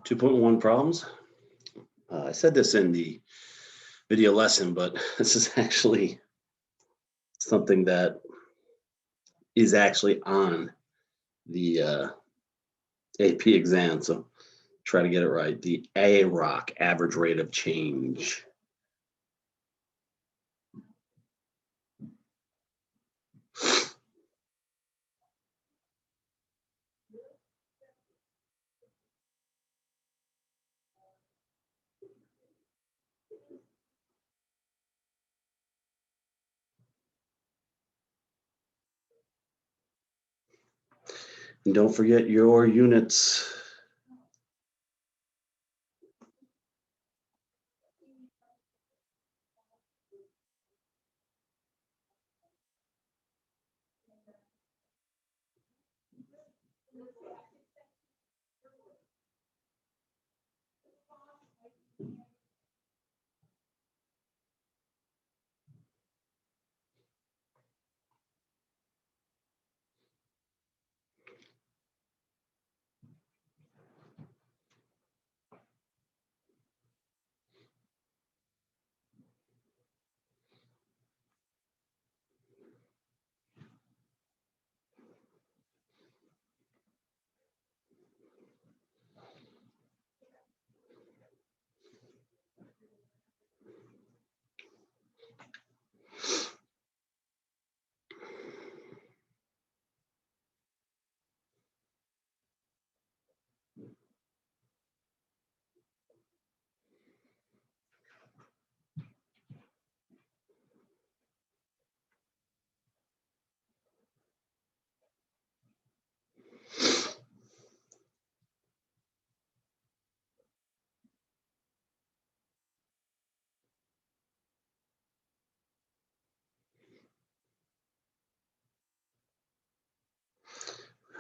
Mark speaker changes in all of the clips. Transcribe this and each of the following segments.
Speaker 1: 2.1 problems. I said this in the video lesson, but this is actually something that is actually on the AP exam. So try to get it right. The AROC, average rate of change. And don't forget your units.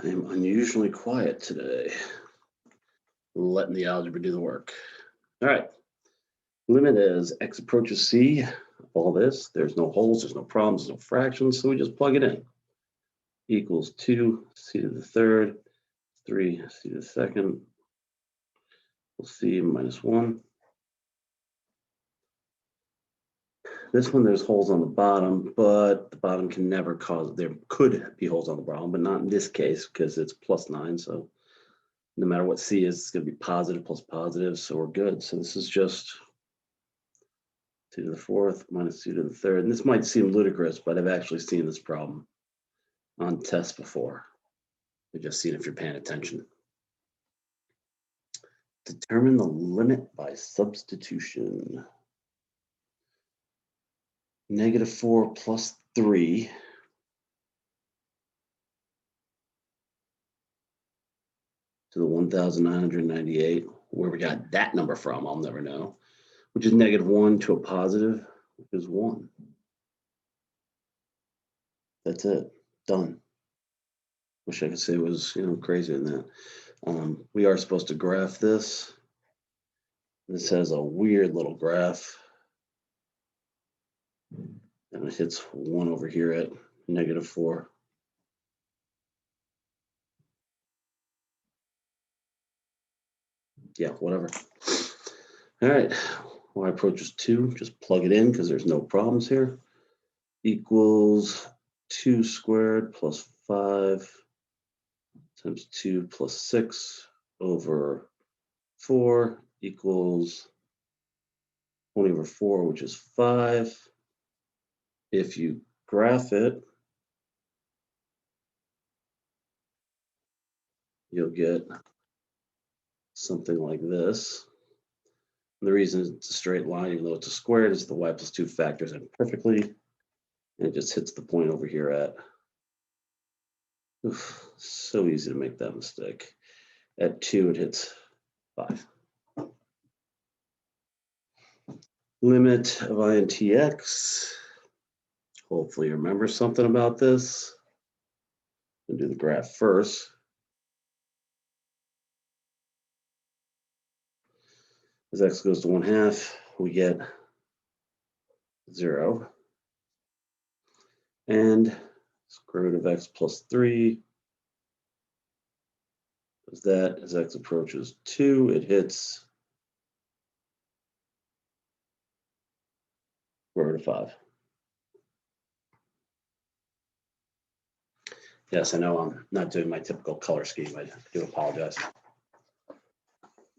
Speaker 1: I'm unusually quiet today, letting the algebra do the work. All right, limit as x approaches c, all this, there's no holes, there's no problems, there's no fractions, so we just plug it in. Equals 2 c to the third, 3 c to the second, c minus 1. This one, there's holes on the bottom, but the bottom can never cause, there could be holes on the bottom, but not in this case because it's +9. So no matter what C is, it's going to be positive plus positive. So we're good. So this is just 2 to the fourth minus 2 to the third. And this might seem ludicrous, but I've actually seen this problem on tests before. You've just seen if you're paying attention. Determine the limit by substitution. -4 plus 3 to the 1,998. Where we got that number from, I'll never know. Which is -1 to a positive, which is 1. That's it. Done. Wish I could say it was, crazier than that. We are supposed to graph this. This has a weird little graph. And it hits 1 over here at -4. Yeah, whatever. All right, y approaches 2, just plug it in because there's no problems here. Equals 2 squared plus 5 times 2 plus 6 over 4 equals 20 over 4, which is 5. If you graph it, you'll get something like this. And the reason it's a straight line, even though it's a squared, is the y plus 2 factors in perfectly. And it just hits the point over here at, so easy to make that mistake. At 2, it hits 5. Limit of I and tx. Hopefully you remember something about this. We'll do the graph first. As x goes to 1/2, we get 0. And square root of x plus 3 is that as x approaches 2, it hits square root of 5. Yes, I know I'm not doing my typical color scheme. I do apologize.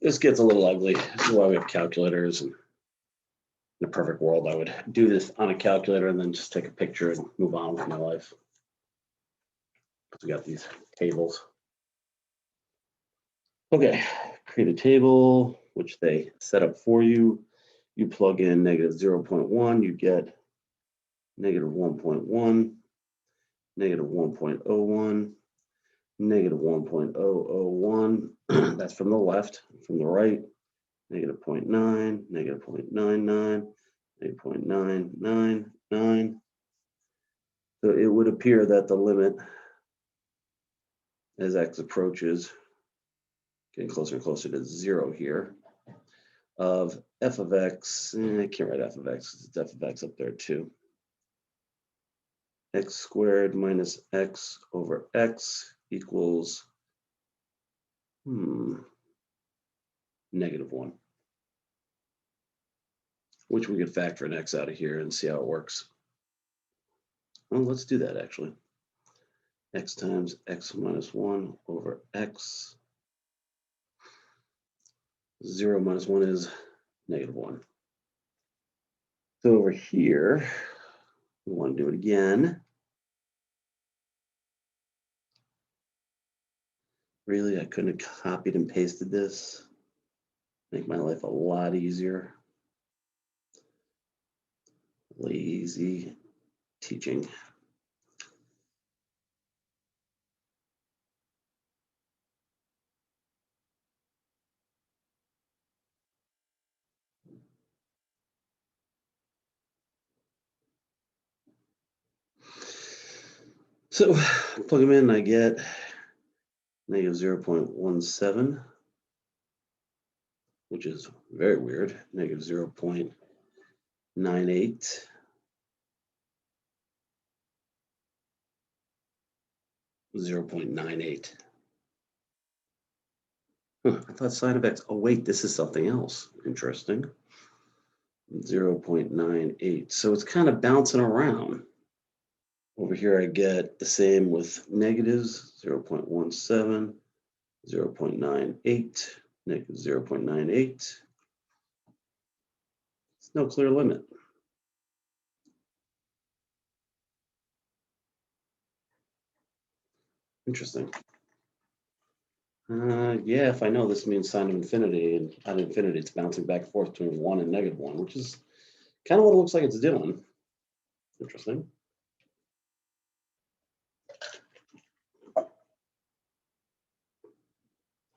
Speaker 1: This gets a little ugly. This is why we have calculators. And in a perfect world, I would do this on a calculator and then just take a picture and move on with my life. We got these tables. Okay, create a table, which they set up for you. You plug in negative 0.1, you get negative 1.1, negative 1.01, negative 1.001. That's from the left. From the right, negative 0.9, negative 0.99, negative 0.999. So it would appear that the limit as x approaches, getting closer and closer to 0 here, of f of x, I can't write f of x because it's f of x up there too. X squared minus x over x equals negative 1, which we could factor an x out of here and see how it works. Well, let's do that actually. X times x minus 1 over x. 0 minus 1 is negative 1. So over here, we want to do it again. Really, I couldn't have copied and pasted this. Make my life a lot easier. Lazy teaching. So plug them in, I get negative 0.17, which is very weird, negative 0.98, 0.98. I thought sine of x, oh wait, this is something else. Interesting. 0.98, so it's kind of bouncing around. Over here, I get the same with negatives, 0.17, 0.98, negative 0.98. It's no clear limit. Interesting. Yeah, if I know this means sine of infinity, and at infinity, it's bouncing back and forth between 1 and negative 1, which is kind of what it looks like it's doing. Interesting.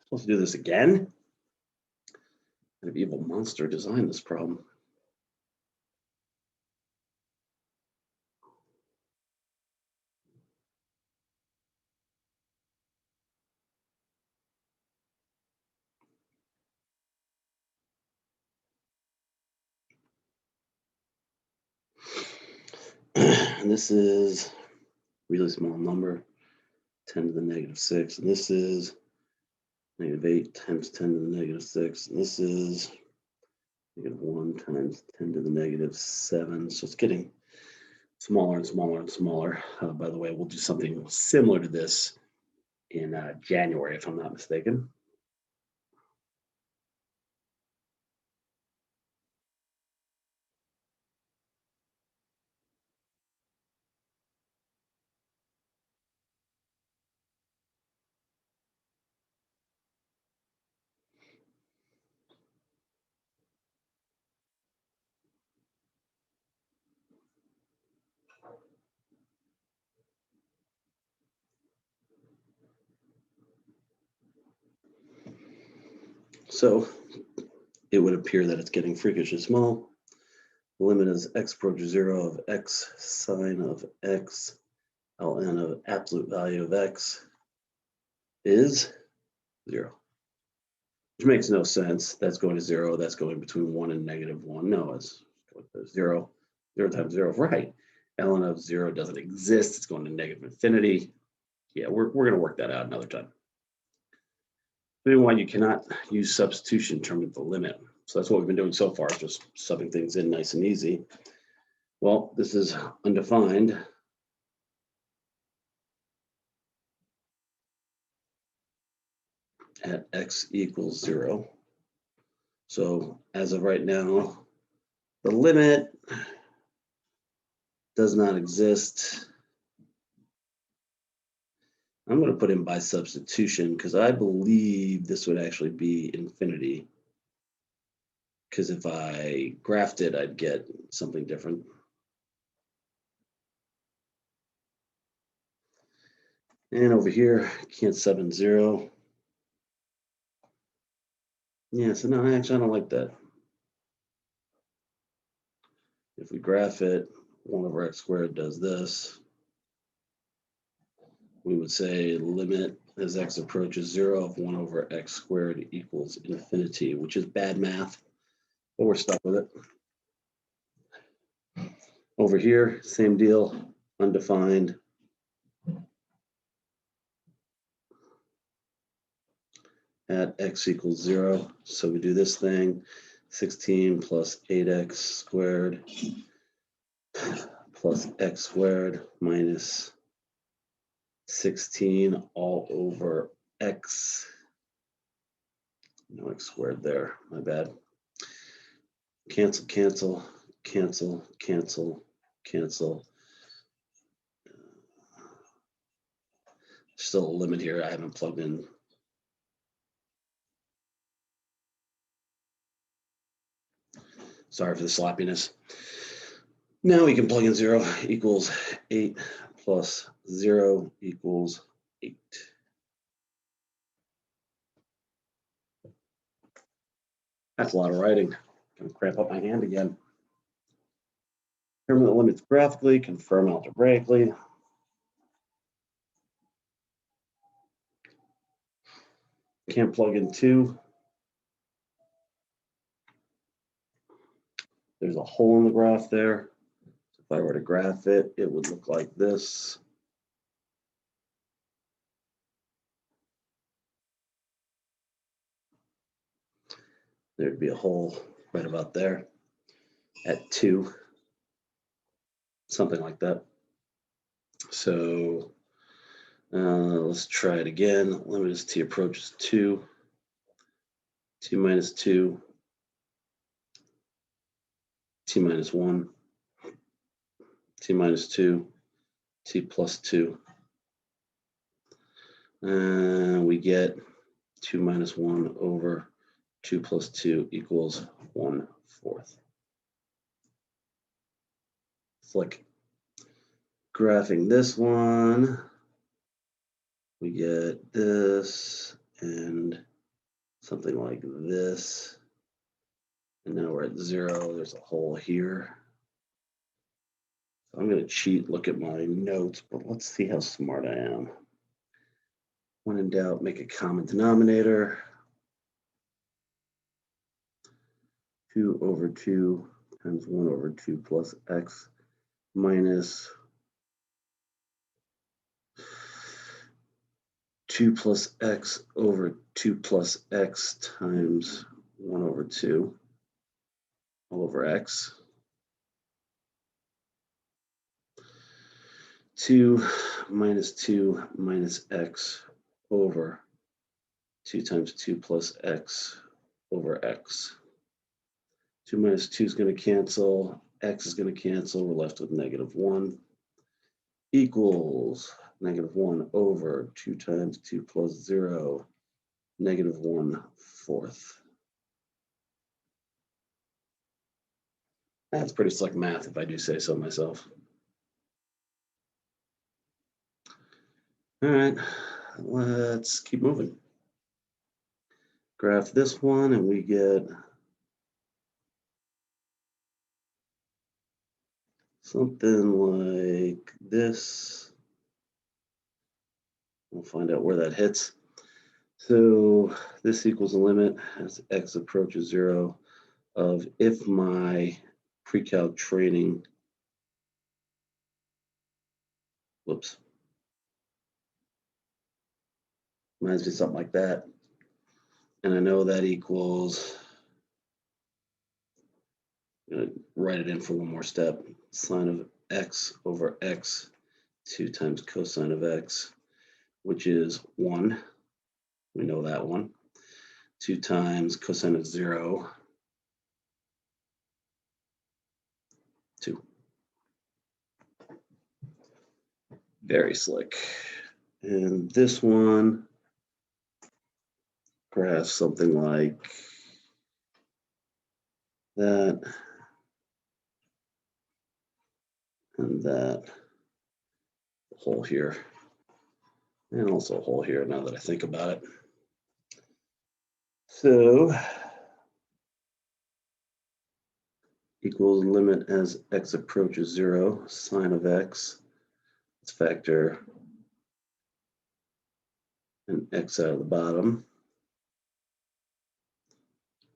Speaker 1: Supposed to do this again? Kind of evil monster designed this problem. And this is really small number, 10 to the negative 6. And this is negative 8 times 10 to the negative 6. And this is negative 1 times 10 to the negative 7. So it's getting smaller and smaller and smaller. By the way, we'll do something similar to this in January, if I'm not mistaken. So it would appear that it's getting freakishly small. The limit is x approaches 0 of x sine of x ln of absolute value of x is 0. Which makes no sense. That's going to 0. That's going between 1 and negative 1. No, it's going to 0. 0 times 0, right. ln of 0 doesn't exist. It's going to negative infinity. Yeah, we're going to work that out another time. reason why you cannot use substitution in terms of the limit. So that's what we've been doing so far, just subbing things in nice and easy. Well, this is undefined. At x equals 0. So as of right now, the limit does not exist. I'm going to put in by substitution because I believe this would actually be infinity. Because if I graphed it, I'd get something different. And over here, can't sub in 0. Yeah, so no, actually, I don't like that. If we graph it, 1 over x squared does this. We would say limit as x approaches 0 of 1 over x squared equals infinity, which is bad math, but we're stuck with it. Over here, same deal, undefined. At x equals 0. So we do this thing, 16 plus 8x squared plus x squared minus 16 all over x. No x squared there, my bad. Cancel, cancel, cancel, cancel, cancel. Still a limit here. I haven't plugged in. Sorry for the sloppiness. Now we can plug in 0 equals 8 plus 0 equals 8. That's a lot of writing. Gonna cramp up my hand again. Determine the limits graphically, confirm algebraically. Can't plug in 2. There's a hole in the graph there. If I were to graph it, it would look like this. There'd be a hole right about there at 2, something like that. So let's try it again. Limit as t approaches 2. 2 minus 2. T minus 1. T minus 2. T plus 2. And we get 2 minus 1 over 2 plus 2 equals 1/4. It's like graphing this one. We get this and something like this. And now we're at 0. There's a hole here. So I'm going to cheat, look at my notes, but let's see how smart I am. When in doubt, make a common denominator. 2 over 2 times 1 over 2 plus x minus 2 plus x over 2 plus x times 1 over 2 all over x. 2 minus 2 minus x over 2 times 2 plus x over x. 2 minus 2 is going to cancel. X is going to cancel. We're left with -1 equals -1 over 2 times 2 plus 0, -1/4. That's pretty slick math, if I do say so myself. All right, let's keep moving. Graph this one, and we get something like this. We'll find out where that hits. So this equals a limit as x approaches 0 of if my pre-calc training, whoops, reminds me of something like that. And I know that equals, I'm going to write it in for one more step, sine of x over x, 2 times cosine of x, which is 1. We know that one. 2 times cosine of 0, 2. Very slick. And this one graphs something like that and that, hole here, and also a hole here now that I think about it. So equals limit as x approaches 0, sine of x. Let's factor an x out of the bottom.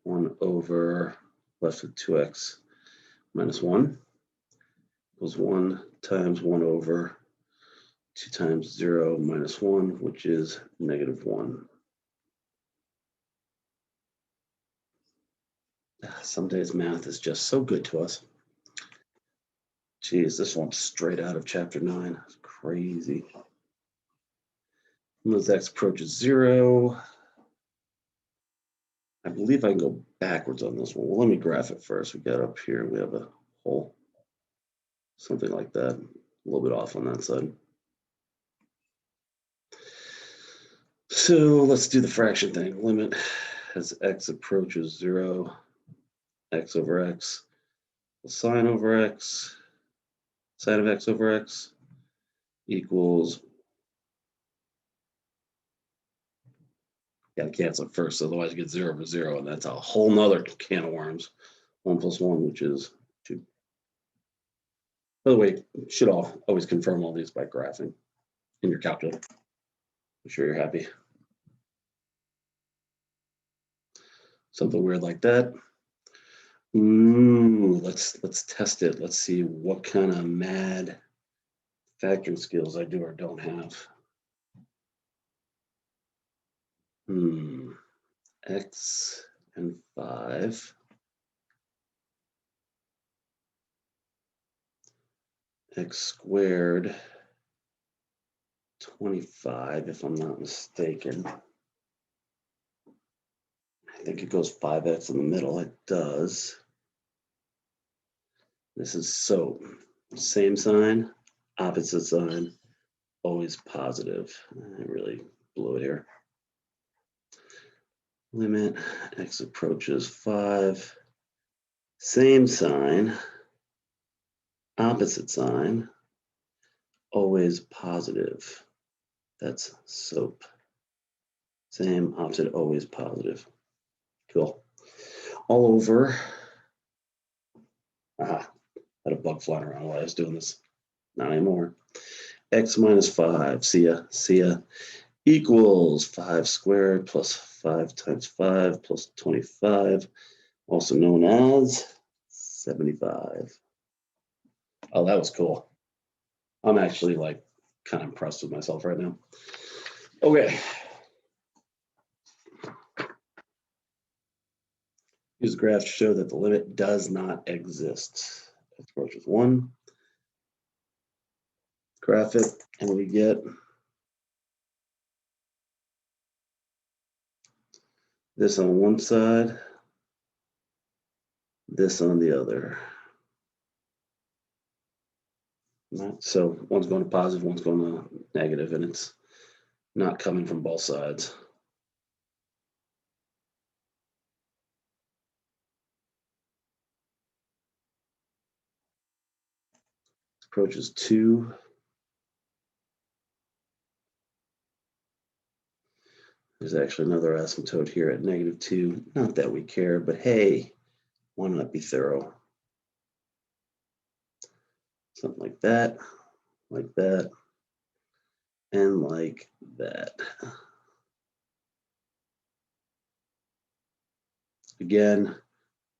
Speaker 1: 1 over left with 2x minus 1 equals 1 times 1 over 2 times 0 minus 1, which is negative 1. Some days math is just so good to us. Geez, this one's straight out of chapter 9. It's crazy. As x approaches 0, I believe I can go backwards on this one. Well, let me graph it first. We got up here, we have a hole, something like that, a little bit off on that side. So let's do the fraction thing. Limit as x approaches 0, x over x, sine over x, sine of x over x equals, got to cancel it first, otherwise you get 0 over 0, and that's a whole nother can of worms. 1 plus 1, which is 2. By the way, you should always confirm all these by graphing in your calculator. I'm sure you're happy. Something weird like that. Ooh, let's test it. Let's see what kind of mad factoring skills I do or don't have. X and 5. X squared 25, if I'm not mistaken. I think it goes 5x in the middle. It does. This is so same sign, opposite sign, always positive. I really blew it here. Limit x approaches 5. Same sign, opposite sign, always positive. That's SOAP. Same, opposite, always positive. Cool. All over. Aha, had a bug flying around while I was doing this. Not anymore. X minus 5, see ya, equals 5 squared plus 5 times 5 plus 25, also known as 75. Oh, that was cool. I'm actually like kind of impressed with myself right now. Okay. Use the graph to show that the limit does not exist. X approaches 1. Graph it, and we get this on one side, this on the other. Right, so one's going to positive, one's going to negative, and it's not coming from both sides. Approaches 2. There's actually another asymptote here at -2. Not that we care, but hey, why not be thorough? Something like that, and like that. Again,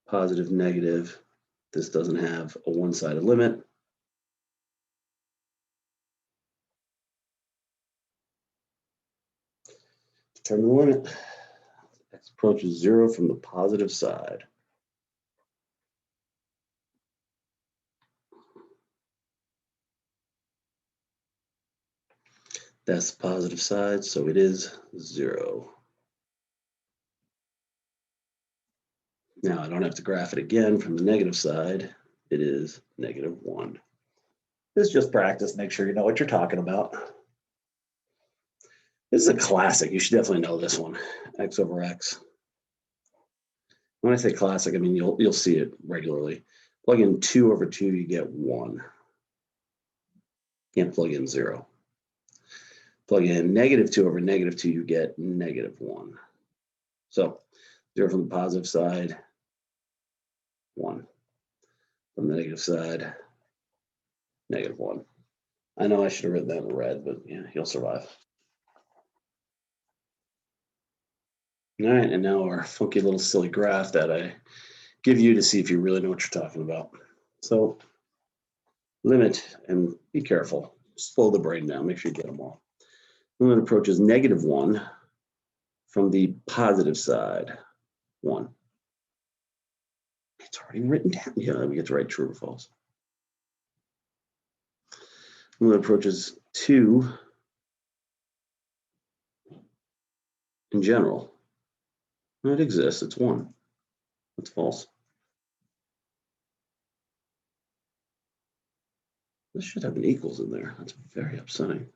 Speaker 1: positive, negative. This doesn't have a one-sided limit. Determine the limit. X approaches 0 from the positive side. That's the positive side, so it is 0. Now I don't have to graph it again from the negative side. It is -1. This is just practice. Make sure you know what you're talking about. This is a classic. You should definitely know this one, x over x. When I say classic, I mean you'll see it regularly. Plug in 2 over 2, you get 1. Can't plug in 0. Plug in -2 over -2, you get -1. So 0 from the positive side, 1. From the negative side, -1. I know I should have written that in red, but yeah, he'll survive. All right, and now our funky little silly graph that I give you to see if you really know what you're talking about. So limit, and be careful, slow the brain down, make sure you get them all. Limit approaches -1 from the positive side, 1. It's already written down. Yeah, we get to write true or false. Limit approaches 2 in general. It exists, it's 1. That's false. This should have an equals in there. That's very upsetting.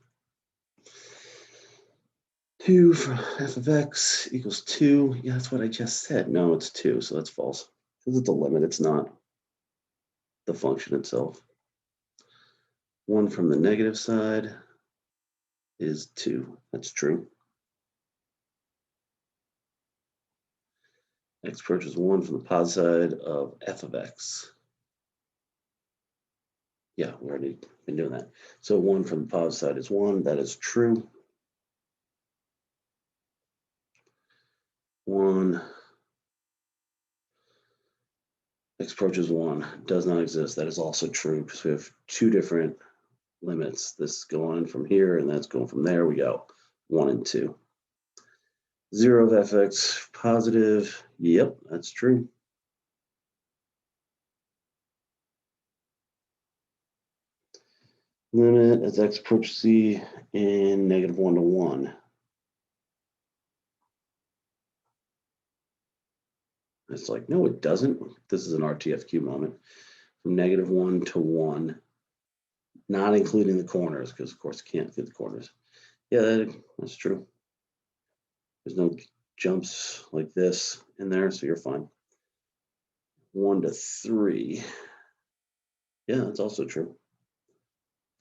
Speaker 1: 2 for f of x equals 2. Yeah, that's what I just said. No, it's 2, so that's false. Because it's a limit, it's not the function itself. 1 from the negative side is 2. That's true. X approaches 1 from the positive side of f of x. Yeah, we already been doing that. So 1 from the positive side is 1. That is true. 1 x approaches 1 does not exist. That is also true because we have 2 different limits. This is going from here and that's going from there. We go 1 and 2. 0 of fx positive. Yep, that's true. Limit as x approaches c in -1 to 1. It's like, no, it doesn't. This is an RTFQ moment. From -1 to 1, not including the corners, because of course you can't fit the corners. Yeah, that's true. There's no jumps like this in there, so you're fine. 1 to 3. Yeah, that's also true.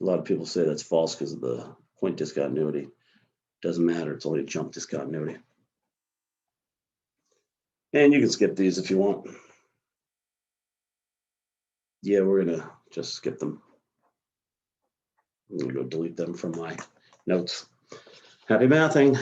Speaker 1: A lot of people say that's false because of the point discontinuity. Doesn't matter, it's only a jump discontinuity. And you can skip these if you want. Yeah, we're gonna just skip them. I'm gonna go delete them from my notes. Happy mathing.